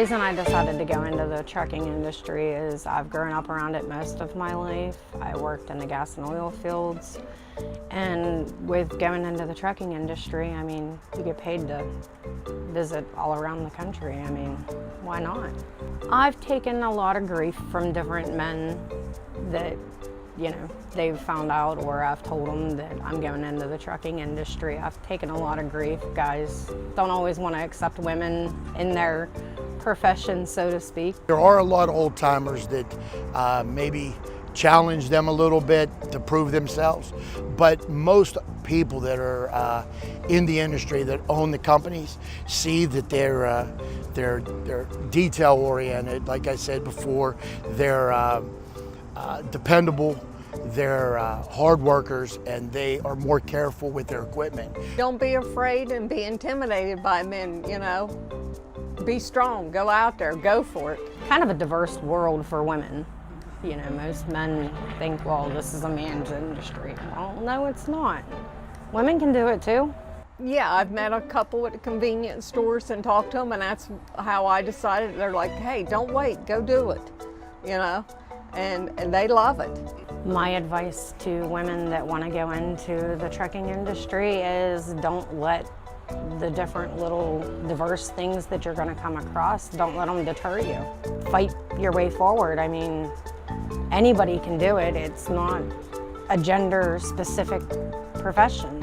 reason I decided to go into the trucking industry is I've grown up around it most of my life. I worked in the gas and oil fields, and with going into the trucking industry, I mean, you get paid to visit all around the country. I mean, why not? I've taken a lot of grief from different men that, you know, they've found out, or I've told them that I'm going into the trucking industry. I've taken a lot of grief. Guys don't always want to accept women in their profession, so to speak. There are a lot of old timers that maybe challenge them a little bit to prove themselves, but most people that are in the industry that own the companies see that they're detail oriented. Like I said before, they're dependable, they're hard workers, and they are more careful with their equipment. Don't be afraid and be intimidated by men, you know. Be strong, go out there, go for it. Kind of a diverse world for women. You know, most men think, well, this is a man's industry. Well, no, it's not. Women can do it too. Yeah, I've met a couple at convenience stores and talked to them, and that's how I decided. They're like, hey, don't wait, go do it, you know, and they love it. My advice to women that want to go into the trucking industry is don't let the different little diverse things that you're going to come across, don't let them deter you. Fight your way forward. I mean, anybody can do it. It's not a gender-specific profession.